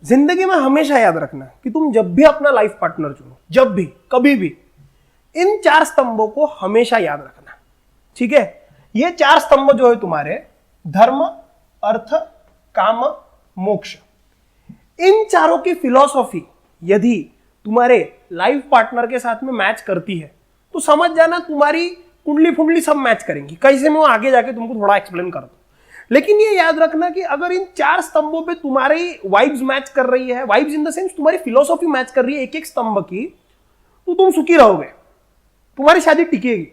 जिंदगी में हमेशा याद रखना कि तुम जब भी अपना लाइफ पार्टनर चुनो, जब भी, कभी भी, इन 4 स्तंभों को हमेशा याद रखना। ठीक है? ये 4 स्तंभ जो है तुम्हारे धर्म, अर्थ, काम, मोक्ष, इन चारों की फिलॉसफी यदि तुम्हारे लाइफ पार्टनर के साथ में मैच करती है तो समझ जाना तुम्हारी कुंडली फुंडली सब मैच करेंगी। कैसे मैं आगे जाके तुमको थोड़ा एक्सप्लेन कर दूं, लेकिन ये याद रखना कि अगर इन 4 स्तंभों पे तुम्हारी वाइब्स मैच कर रही है, वाइब्स इन द सेंस तुम्हारी फिलॉसफी मैच कर रही है एक एक स्तंभ की, तो तुम सुखी रहोगे, तुम्हारी शादी टिकेगी।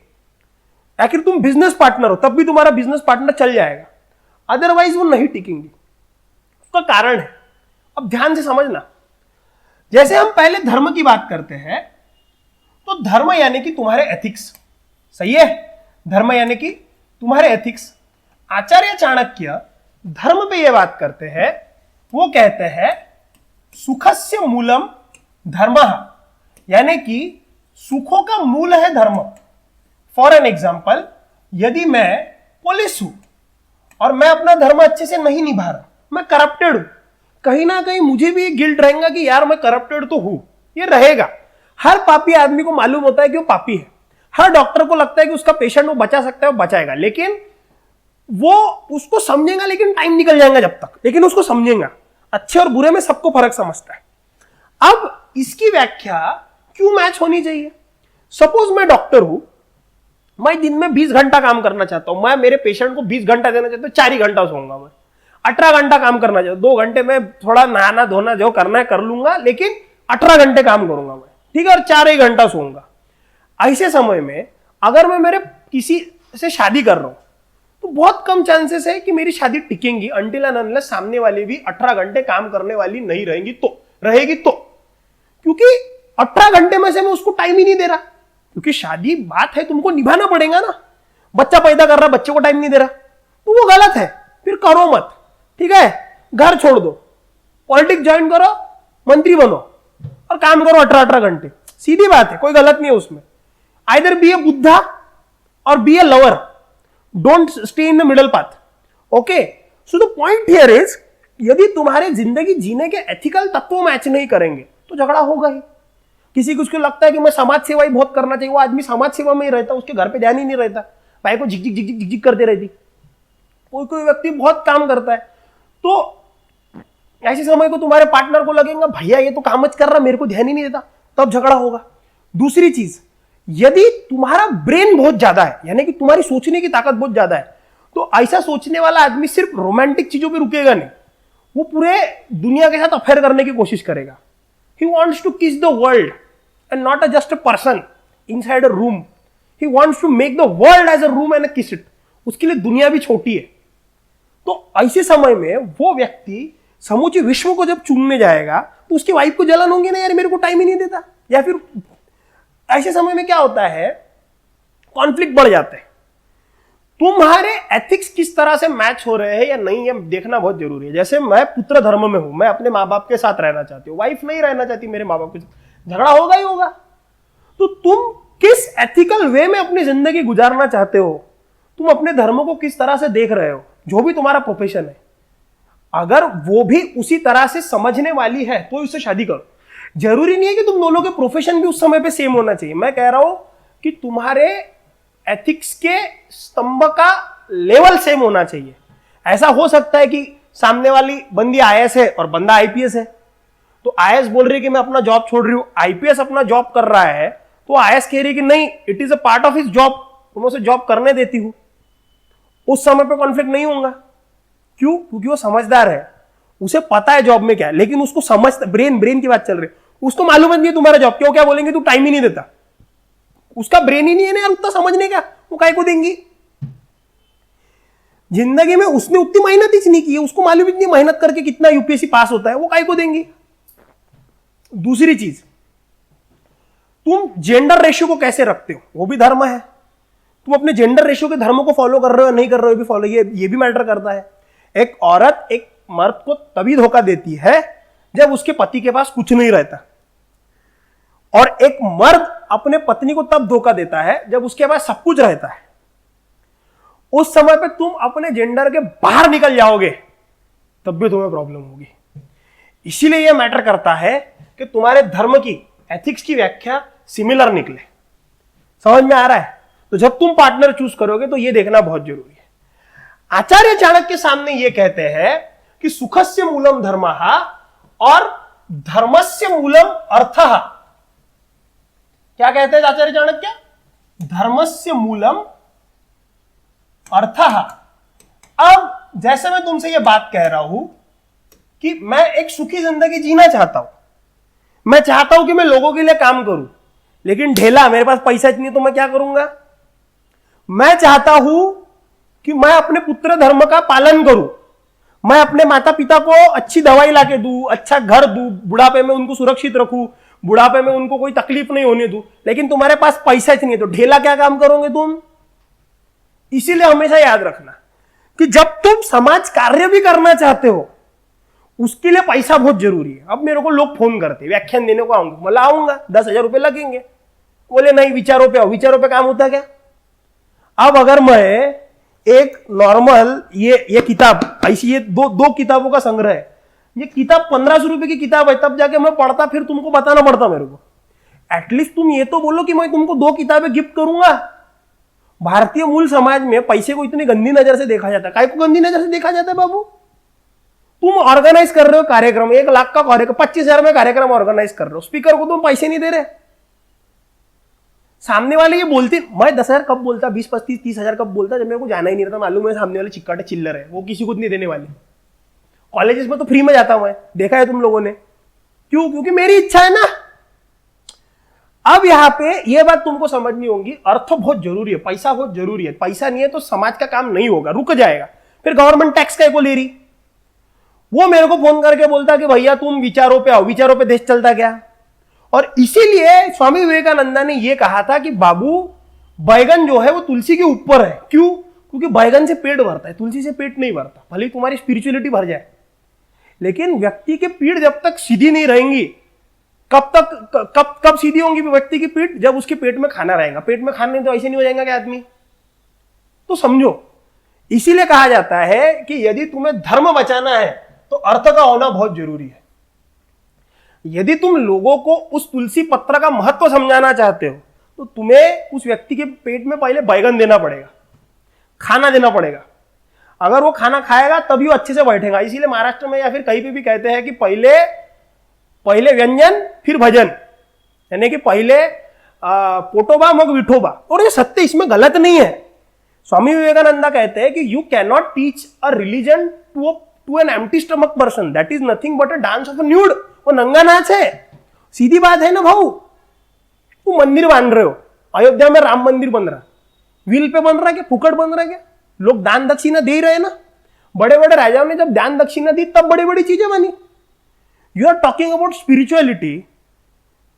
आखिर तुम बिजनेस पार्टनर हो तब भी तुम्हारा बिजनेस पार्टनर चल जाएगा, अदरवाइज वो नहीं टिकेंगी। उसका कारण है, अब ध्यान से समझना। जैसे हम पहले धर्म की बात करते हैं तो धर्म यानी कि तुम्हारे एथिक्स, सही है? धर्म यानी कि तुम्हारे एथिक्स। आचार्य चाणक्य धर्म पे ये बात करते हैं, वो कहते हैं सुखस्य मूलम धर्मः, यानी कि सुखों का मूल है धर्म। फॉर एन एग्जाम्पल, यदि मैं पुलिस हूं और मैं अपना धर्म अच्छे से नहीं निभा रहा, मैं करप्टेड हूं, कहीं ना कहीं मुझे भी गिल्ट रहेगा कि यार मैं करप्टेड तो हूं, ये रहेगा। हर पापी आदमी को मालूम होता है कि वो पापी है, हर डॉक्टर को लगता है कि उसका पेशेंट वो बचा सकता है, वो बचाएगा, लेकिन वो उसको समझेगा, लेकिन टाइम निकल जाएगा जब तक, लेकिन उसको समझेगा। अच्छे और बुरे में सबको फर्क समझता है। अब इसकी व्याख्या क्यों मैच होनी चाहिए? सपोज मैं डॉक्टर हूं, मैं दिन में 20 घंटा काम करना चाहता हूं, मैं मेरे पेशेंट को 20 घंटा देना चाहता हूं, 4 ही घंटा सोऊंगा, मैं 18 घंटा काम करना चाहता हूं, 2 घंटे में थोड़ा नहाना धोना जो करना है कर लूंगा, लेकिन 18 घंटे काम करूंगा मैं, ठीक है, और 4 ही घंटा सोऊंगा। ऐसे समय में अगर मैं मेरे किसी से शादी कर रहा हूं तो बहुत कम चांसेस है कि मेरी शादी टिकेंगी अनटिल एंड अनलेस सामने वाली भी 18 घंटे काम करने वाली नहीं रहेगी, तो रहेगी तो, क्योंकि 18 घंटे में से मैं उसको टाइम ही नहीं दे रहा, क्योंकि शादी बात है तुमको निभाना पड़ेगा ना। बच्चा पैदा कर रहा, बच्चे को टाइम नहीं दे रहा, तो वो गलत है, फिर करो मत। ठीक है? घर छोड़ दो, पॉलिटिक्स ज्वाइन करो, मंत्री बनो और काम करो 18 घंटे, सीधी बात है, कोई गलत नहीं है उसमें। आइदर बी ए बुद्धा और be a lover, don't stay in the middle path. Okay, so the point here is, यदि तुम्हारे जिंदगी जीने के एथिकल तत्व मैच नहीं करेंगे तो झगड़ा होगा ही। किसी को उसको लगता है कि मैं समाज सेवा ही बहुत करना चाहिए, वो आदमी समाज सेवा में ही रहता, उसके घर पे ध्यान ही नहीं रहता, भाई को झिक झिक झिक झिक झिक करते रहती। कोई कोई व्यक्ति बहुत काम करता है, तो ऐसे समय को तुम्हारे पार्टनर को लगेगा भैया ये तो काम मत कर रहा, मेरे को ध्यान ही नहीं देता, तब झगड़ा होगा। दूसरी चीज, यदि तुम्हारा ब्रेन बहुत ज्यादा है, यानी कि तुम्हारी सोचने की ताकत बहुत ज्यादा है, तो ऐसा सोचने वाला आदमी सिर्फ रोमांटिक चीजों पे रुकेगा नहीं, वो पूरे दुनिया के साथ अफेयर करने की कोशिश करेगा। He wants to kiss the world and not just a person inside a room. He wants to make the world as a room and kiss it. उसके लिए दुनिया भी छोटी है। तो ऐसे समय में वो व्यक्ति समूचे विश्व को जब चुनने जाएगा तो उसकी वाइफ को जलन होंगे ना, यार मेरे को टाइम ही नहीं देता। या फिर ऐसे समय में क्या होता है, कॉन्फ्लिक्ट बढ़ जाते हैं। तुम्हारे एथिक्स किस तरह से मैच हो रहे हैं या नहीं, ये देखना बहुत जरूरी है। जैसे मैं पुत्र धर्म में हूं, मैं अपने माँ बाप के साथ रहना चाहती हूँ, वाइफ नहीं रहना चाहती मेरे माँ बाप के साथ, झगड़ा होगा ही होगा। तो तुम किस एथिकल वे में अपनी जिंदगी गुजारना चाहते हो, तुम अपने धर्म को किस तरह से देख रहे हो, जो भी तुम्हारा प्रोफेशन है, अगर वो भी उसी तरह से समझने वाली है तो उससे शादी करो। जरूरी नहीं है कि तुम दोनों के प्रोफेशन भी उस समय पे सेम होना चाहिए। मैं कह रहा हूं कि तुम्हारे एथिक्स के स्तंभ का लेवल सेम होना चाहिए। ऐसा हो सकता है कि सामने वाली बंदी आईएएस है और बंदा आईपीएस है, तो आईएएस बोल रही है कि मैं अपना जॉब छोड़ रही हूं, आईपीएस अपना जॉब कर रहा है, तो आईएएस कह रही है कि नहीं, it is a part of his job, तुम उसे जॉब करने देती हूं। उस समय पे कॉन्फ्लिक्ट नहीं होगा। क्यों? क्योंकि वो समझदार है, उसे पता है जॉब में क्या है, लेकिन उसको समझ, ब्रेन की बात चल रही है, उसको मालूम नहीं है तुम्हारा जॉब क्यों, क्या बोलेंगे तू टाइम ही नहीं देता, उसका ब्रेन ही नहीं है ना यार उतना समझने का, वो काय को देंगी। जिंदगी में उसने उतनी मेहनत ही नहीं की है, उसको मालूम इतनी मेहनत करके कितना यूपीएससी पास होता है, वो काय को देंगी। दूसरी चीज, तुम जेंडर रेशियो को कैसे रखते हो, वो भी धर्म है। तुम अपने जेंडर रेशियो के धर्म को फॉलो कर रहे हो नहीं कर रहे हो, भी फॉलो, ये भी मैटर करता है। एक औरत एक मर्द को तभी धोखा देती है जब उसके पति के पास कुछ नहीं रहता, और एक मर्द अपने पत्नी को तब धोखा देता है जब उसके पास सब कुछ रहता है। उस समय पे तुम अपने जेंडर के बाहर निकल जाओगे तब भी तुम्हें प्रॉब्लम होगी। इसीलिए यह मैटर करता है कि तुम्हारे धर्म की, एथिक्स की व्याख्या सिमिलर निकले। समझ में आ रहा है? तो जब तुम पार्टनर चूज करोगे तो यह देखना बहुत जरूरी है। आचार्य चाणक्य सामने यह कहते हैं कि सुखस्य मूलम धर्मः और धर्मस्य मूलम अर्थः। क्या कहते हैं आचार्य चाणक्य? धर्मस्य मूलम अर्थः। अब जैसे मैं तुमसे यह बात कह रहा हूं कि मैं एक सुखी जिंदगी जीना चाहता हूं, मैं चाहता हूं कि मैं लोगों के लिए काम करूं, लेकिन ढेला मेरे पास पैसा इतनी, तो मैं क्या करूंगा? मैं चाहता हूं कि मैं अपने पुत्र धर्म का पालन करूं, मैं अपने माता पिता को अच्छी दवाई लाके दूं, अच्छा घर दूं, बुढ़ापे में उनको सुरक्षित रखूं, बुढ़ापे में उनको कोई तकलीफ नहीं होने दूं, लेकिन तुम्हारे पास पैसा इतनी है, तो ढेला क्या काम करोगे तुम? इसीलिए हमेशा याद रखना कि जब तुम समाज कार्य भी करना चाहते हो, उसके लिए पैसा बहुत जरूरी है। अब मेरे को लोग फोन करते, व्याख्यान देने को आऊंगा, मैं आऊंगा, 10,000 रुपए लगेंगे। बोले नहीं, विचारों पे आओ। विचारों पे काम होता क्या? अब अगर मैं एक नॉर्मल ये किताब, ऐसी ये दो किताबों का संग्रह है, ये किताब 1500 रुपए की किताब है, तब जाके मैं पढ़ता, फिर तुमको बताना पड़ता मेरे को। एटलीस्ट तुम ये तो बोलो कि मैं तुमको 2 किताबें गिफ्ट करूंगा। भारतीय मूल समाज में पैसे को इतनी गंदी नजर से देखा जाता है। काय को गंदी नजर से देखा जाता है बाबू? तुम ऑर्गेनाइज कर रहे हो कार्यक्रम, 1 लाख का कार्यक्रम, 25,000 में कार्यक्रम ऑर्गेनाइज कर रहे हो, स्पीकर को तुम पैसे नहीं दे रहे। सामने वाले ये बोलते, मैं 10,000 कब बोलता, 20, 25, 30,000 कब बोलता, जब मेरे को जाना ही नहीं रहता, मालूम है सामने वाले चिक्काटे चिल्लर है, वो किसी को नहीं देने वाले। कॉलेजेस में तो फ्री में जाता हूं मैं, देखा है तुम लोगों ने। क्यों? क्योंकि मेरी इच्छा है ना। अब यहां पे यह बात तुमको समझनी होगी, अर्थ बहुत जरूरी है, पैसा बहुत जरूरी है। पैसा नहीं है तो समाज का काम नहीं होगा, रुक जाएगा। फिर गवर्नमेंट टैक्स काय को ले रही? वो मेरे को फोन करके बोलता कि भैया तुम विचारों पे आओ। विचारों पे देश चलता क्या? और इसीलिए स्वामी विवेकानंद ने यह कहा था कि बाबू, बैगन जो है वो तुलसी के ऊपर है। क्यों? क्योंकि बैगन से पेट भरता है, तुलसी से पेट नहीं भरता। भले तुम्हारी स्पिरिचुअलिटी भर जाए, लेकिन व्यक्ति की पीठ जब तक सीधी नहीं रहेंगी, कब सीधी होंगी व्यक्ति की पीठ? जब उसके पेट में खाना रहेगा। पेट में खाना नहीं तो ऐसे नहीं हो जाएगा क्या आदमी? तो समझो, इसीलिए कहा जाता है कि यदि तुम्हें धर्म बचाना है तो अर्थ का होना बहुत जरूरी है। यदि तुम लोगों को उस तुलसी पत्र का महत्व समझाना चाहते हो, तो तुम्हें उस व्यक्ति के पेट में पहले बैगन देना पड़ेगा, खाना देना पड़ेगा। अगर वो खाना खाएगा तभी वो अच्छे से बैठेगा। इसीलिए महाराष्ट्र में या फिर कहीं पे भी कहते हैं कि पहले व्यंजन फिर भजन, यानी कि पहले पोटोबा मग विठोबा। और ये सत्य, इसमें गलत नहीं है। स्वामी विवेकानंद कहते हैं कि you can not teach a religion to an empty stomach person, that is nothing but a dance of a nude. वो नंगा नाच है। सीधी बात है ना भाऊ। तुम मंदिर बांध रहे हो, अयोध्या में राम मंदिर बन रहा, व्हील पे बन रहा है क्या? फुकट बन रहा है क्या? लोग दान दक्षिणा दे रहे हैं ना। बड़े बड़े राजाओं ने जब दान दक्षिणा दी तब बड़ी बड़ी चीजें बनी। You are talking about spirituality,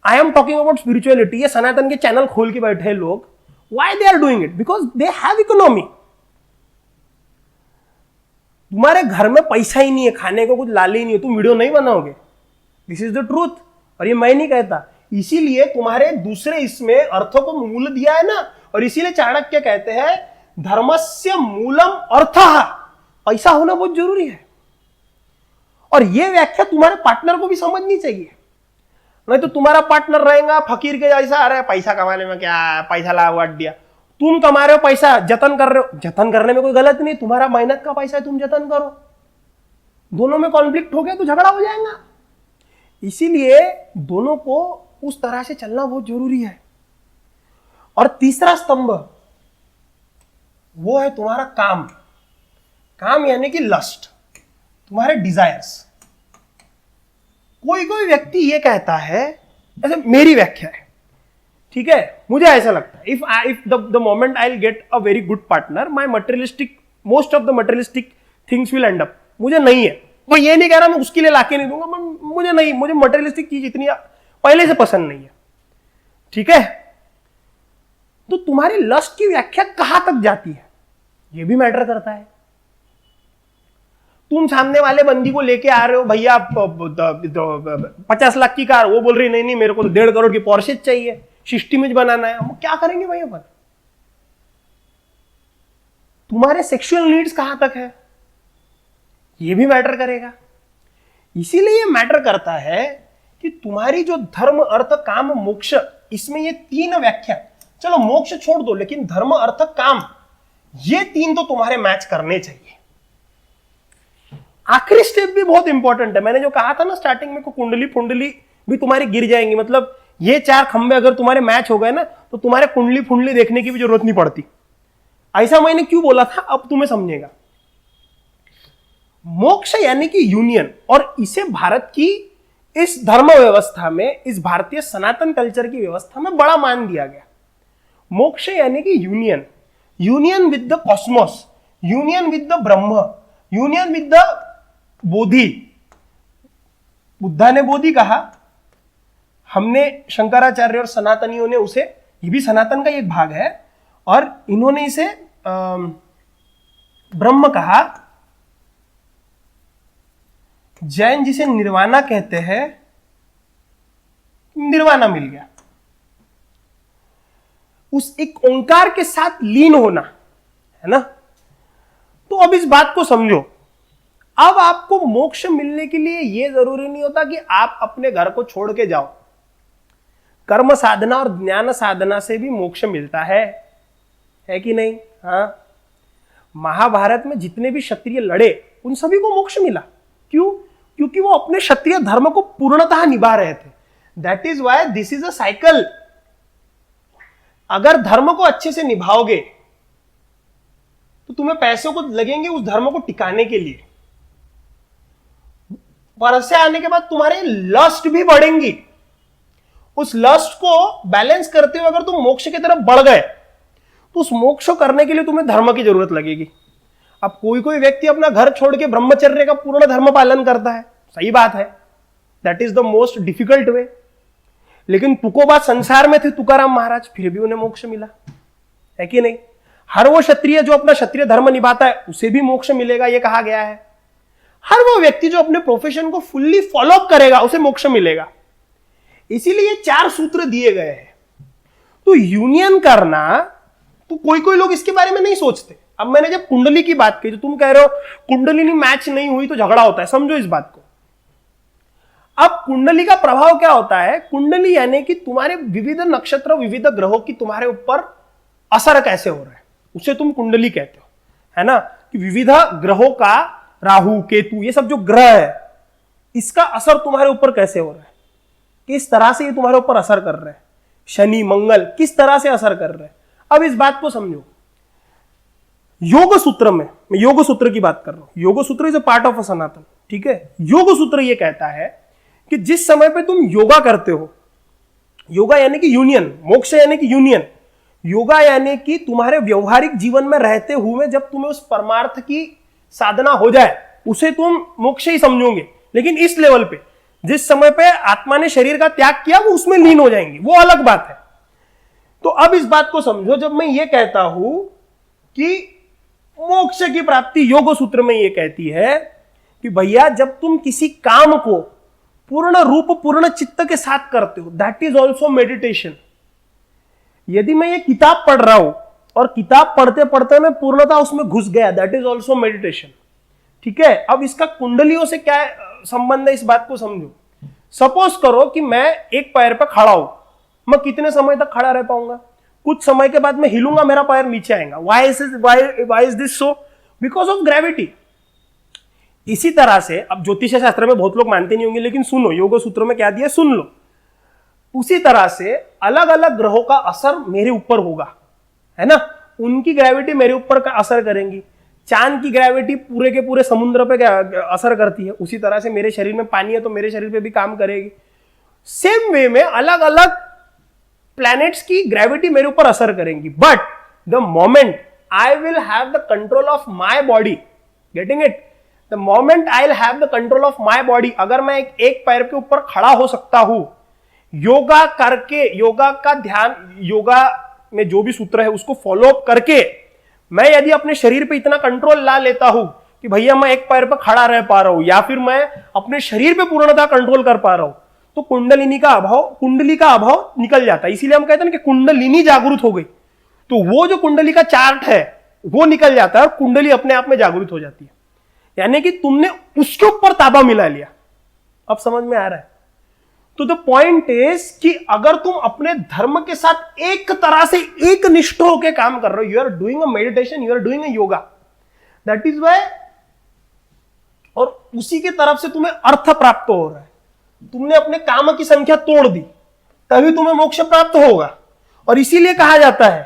I am talking about spirituality. ये सनातन के चैनल खोल के बैठे लोग, why they are doing it? Because they have economy. तुम्हारे घर में पैसा ही नहीं है, खाने को कुछ लाले ही नहीं है, तुम वीडियो नहीं बनाओगे। This is the truth. और ये मैं नहीं कहता, इसीलिए तुम्हारे दूसरे इसमें अर्थों को मूल दिया है ना। और इसीलिए चाणक्य कहते हैं धर्मस्य मूलम अर्थः। पैसा होना बहुत जरूरी है। और यह व्याख्या तुम्हारे पार्टनर को भी समझनी चाहिए। नहीं तो तुम्हारा पार्टनर रहेगा फकीर के जैसा, अरे पैसा कमाने में क्या, पैसा ला वाट दिया। तुम कमा रहे हो पैसा, जतन कर रहे हो, जतन करने में कोई गलत नहीं। तुम्हारा मेहनत का पैसा है, तुम जतन करो। दोनों में कॉन्फ्लिक्ट हो गया तो झगड़ा हो जाएगा। इसीलिए दोनों को उस तरह से चलना बहुत जरूरी है। और तीसरा स्तंभ वो है तुम्हारा काम। काम यानी कि लस्ट, तुम्हारे डिजायर्स। कोई व्यक्ति ये कहता है, ऐसे मेरी व्याख्या है, ठीक है, मुझे ऐसा लगता है, if the moment I will get a very good partner, my materialistic, most of the materialistic things will and up. मुझे नहीं है, मैं ये नहीं कह रहा मैं उसके लिए लाके नहीं दूंगा, मुझे मटेरियलिस्टिक चीज इतनी पहले से पसंद नहीं है, ठीक है। तो तुम्हारी लस्ट की व्याख्या कहां तक जाती है, यह भी मैटर करता है। तुम सामने वाले बंदी को लेके आ रहे हो, भैया 50 लाख की कार, वो बोल रही नहीं मेरे को तो 1.5 करोड़ की पोर्शे चाहिए, सिस्टम बनाना है। हम क्या करेंगे भाई अपन? तुम्हारे सेक्सुअल नीड्स कहां तक है, यह भी मैटर करेगा। इसीलिए मैटर करता है कि तुम्हारी जो धर्म अर्थ काम मोक्ष, इसमें ये 3 व्याख्या, चलो मोक्ष छोड़ दो, लेकिन धर्म अर्थ काम, ये 3 तो तुम्हारे मैच करने चाहिए। आखिरी स्टेप भी बहुत इंपॉर्टेंट है। मैंने जो कहा था ना स्टार्टिंग में, को कुंडली फुंडली भी तुम्हारी गिर जाएंगी, मतलब ये 4 खंबे अगर तुम्हारे मैच हो गए ना, तो तुम्हारे कुंडली फुंडली देखने की भी जरूरत नहीं पड़ती। ऐसा मैंने क्यों बोला था, अब तुम्हें समझेगा। मोक्ष यानी कि यूनियन, और इसे भारत की इस धर्म व्यवस्था में, इस भारतीय सनातन कल्चर की व्यवस्था में बड़ा मान दिया गया। मोक्ष यानी कि union, union with the Cosmos, union with the Brahma, union with the बोधि। बुद्धा ने बोधि कहा, हमने शंकराचार्य और सनातनियों ने उसे, ये भी सनातन का एक भाग है, और इन्होंने इसे ब्रह्म कहा। जैन जिसे निर्वाणा कहते हैं, निर्वाणा मिल गया, उस एक ओंकार के साथ लीन होना, है ना। तो अब इस बात को समझो, अब आपको मोक्ष मिलने के लिए यह जरूरी नहीं होता कि आप अपने घर को छोड़ के जाओ। कर्म साधना और ज्ञान साधना से भी मोक्ष मिलता है कि नहीं? हाँ, महाभारत में जितने भी क्षत्रिय लड़े उन सभी को मोक्ष मिला। क्यों? क्योंकि वो अपने क्षत्रिय धर्म को पूर्णतः निभा रहे थे। That is why this is a cycle. अगर धर्म को अच्छे से निभाओगे तो तुम्हें पैसों को लगेंगे उस धर्म को टिकाने के लिए। परसे आने के बाद तुम्हारे लस्ट भी बढ़ेंगी। उस लस्ट को बैलेंस करते हुए अगर तुम मोक्ष की तरफ बढ़ गए तो उस मोक्ष को करने के लिए तुम्हें धर्म की जरूरत लगेगी। अब कोई कोई व्यक्ति अपना घर छोड़ के ब्रह्मचर्य का पूर्ण धर्म पालन करता है, सही बात है, that is the most difficult way. लेकिन तुकोबा संसार में थे तुकाराम महाराज, फिर भी उन्हें मोक्ष मिला, है कि नहीं? हर वो क्षत्रिय जो अपना क्षत्रिय धर्म निभाता है उसे भी मोक्ष मिलेगा, यह कहा गया है। हर वो व्यक्ति जो अपने प्रोफेशन को फुल्ली फॉलो करेगा उसे मोक्ष मिलेगा। इसीलिए 4 सूत्र दिए गए हैं। तो यूनियन करना, तो कोई कोई लोग इसके बारे में नहीं सोचते। अब मैंने जब कुंडली की बात की, तो तुम कह रहे हो कुंडली मैच नहीं हुई तो झगड़ा होता है, समझो इस बात को। अब कुंडली का प्रभाव क्या होता है? कुंडली यानी कि तुम्हारे विविध नक्षत्र, विविध ग्रहों की तुम्हारे ऊपर असर कैसे हो रहा है, उसे तुम कुंडली कहते हो, है ना। कि विविध ग्रहों का, राहु केतु, ये सब जो ग्रह है, इसका असर तुम्हारे ऊपर कैसे हो रहा है, किस तरह से ये तुम्हारे ऊपर असर कर रहे हैं। शनि मंगल किस तरह से असर कर रहे हैं। अब इस बात को समझो। योग सूत्र में, मैं योग सूत्र की बात कर रहा हूं, Yog Sutra is a part of a Sanatan, ठीक है। योग सूत्र यह कहता है कि जिस समय पे तुम योगा करते हो, योगा यानी कि यूनियन, मोक्ष यानी कि यूनियन, योगा यानी कि तुम्हारे व्यवहारिक जीवन में रहते हुए जब तुम्हें उस परमार्थ की साधना हो जाए उसे तुम मोक्ष ही समझोगे। लेकिन इस लेवल पे, जिस समय पे आत्मा ने शरीर का त्याग किया, वो उसमें लीन हो जाएंगे, वो अलग बात है। तो अब इस बात को समझो, जब मैं ये कहता हूं कि मोक्ष की प्राप्ति योग सूत्र में ये कहती है कि भैया जब तुम किसी काम को पूर्ण रूप पूर्ण चित्त के साथ करते हो, दैट इज ऑल्सो मेडिटेशन। यदि मैं ये किताब पढ़ रहा हूं और किताब पढ़ते पढ़ते मैं पूर्णता उसमें घुस गया, दैट इज ऑल्सो मेडिटेशन, ठीक है। अब इसका कुंडलियों से क्या संबंध है, इस बात को समझो। सपोज करो कि मैं एक पैर पर खड़ा हूं, मैं कितने समय तक खड़ा रह पाऊंगा? कुछ समय के बाद मैं हिलूंगा, मेरा पैर नीचे आएगा। Why is this so? Because of gravity. इसी तरह से, अब ज्योतिष शास्त्र में बहुत लोग मानते नहीं होंगे, लेकिन सुनो, योग सूत्र में क्या दिया, सुन लो। उसी तरह से अलग अलग ग्रहों का असर मेरे ऊपर होगा, है ना। उनकी ग्रेविटी मेरे ऊपर का असर करेंगी। चांद की ग्रेविटी पूरे के पूरे समुद्र पे असर करती है, उसी तरह से मेरे शरीर में पानी है तो मेरे शरीर पे भी काम करेगी। सेम वे में अलग अलग प्लैनेट्स की ग्रेविटी मेरे ऊपर असर करेंगी। But the moment I will have the control of my body, getting it, the moment I will have the control of my body, अगर मैं एक पैर के ऊपर खड़ा हो सकता हूं योगा करके, योगा का ध्यान, योगा में जो भी सूत्र है उसको फॉलो अप करके, मैं यदि अपने शरीर पे इतना कंट्रोल ला लेता हूं कि भैया मैं एक पैर पे खड़ा रह पा रहा हूं, या फिर मैं अपने शरीर पे पूर्णतः कंट्रोल कर पा रहा हूं, तो कुंडलिनी का अभाव, कुंडली का अभाव निकल जाता है। इसीलिए हम कहते हैं कि कुंडलिनी जागृत हो गई, तो वो जो कुंडली का चार्ट है वो निकल जाता है और कुंडली अपने आप में जागृत हो जाती है। यानी कि तुमने उसके ऊपर ताबा मिला लिया। अब समझ में आ रहा है? तो द पॉइंट इज कि अगर तुम अपने धर्म के साथ एक तरह से एक निष्ठ होकर काम कर रहे हो, you are doing a meditation, you are doing a yoga, that is why, और उसी की तरफ से तुम्हें अर्थ प्राप्त हो रहा है, तुमने अपने काम की संख्या तोड़ दी, तभी तुम्हें मोक्ष प्राप्त होगा। और इसीलिए कहा जाता है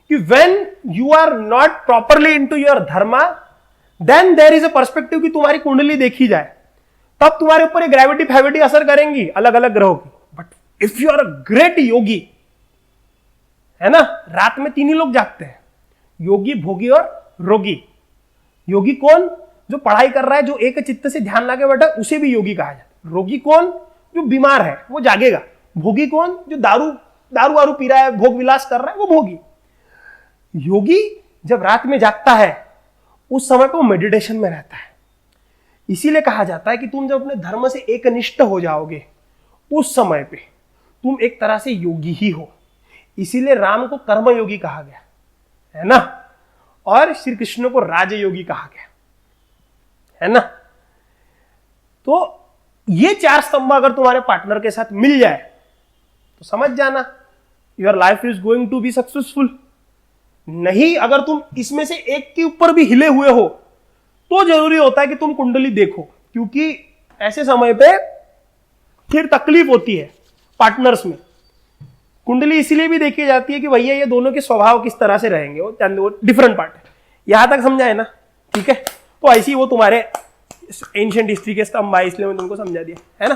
कि when you are not properly into your dharma, then there is a perspective कि तुम्हारी कुंडली देखी जाए, तब तुम्हारे ऊपर ये ग्रेविटी फैविटी असर करेंगी अलग अलग ग्रहों की। But if you are a great yogi, है ना, रात में 3 ही लोग जागते हैं, योगी, भोगी और रोगी। योगी कौन? जो पढ़ाई कर रहा है, जो एक चित्त से ध्यान लगा बैठा, उसे भी योगी कहा जाता है। रोगी कौन? जो बीमार है, वो जागेगा। भोगी कौन? जो दारू वारू पी रहा है, भोग विलास कर रहा है, वो भोगी। योगी जब रात में जागता है, उस समय पर वो मेडिटेशन में रहता है। इसीलिए कहा जाता है कि तुम जब अपने धर्म से एकनिष्ठ हो जाओगे, उस समय पे तुम एक तरह से योगी ही हो। इसीलिए राम को कर्मयोगी कहा गया, है ना, और श्री कृष्ण को राजयोगी कहा गया, है ना। तो ये 4 स्तंभ अगर तुम्हारे पार्टनर के साथ मिल जाए तो समझ जाना your life is going to be successful. नहीं, अगर तुम इसमें से एक के ऊपर भी हिले हुए हो तो जरूरी होता है कि तुम कुंडली देखो, क्योंकि ऐसे समय पे फिर तकलीफ होती है पार्टनर्स में। कुंडली इसीलिए भी देखी जाती है कि भैया ये दोनों के स्वभाव किस तरह से रहेंगे, वो डिफरेंट पार्ट है। यहां तक समझा है ना? ठीक है, तो ऐसी वो तुम्हारे एंशिएंट हिस्ट्री के स्तंभ है, इसलिए मैं तुमको समझा दिया, है ना।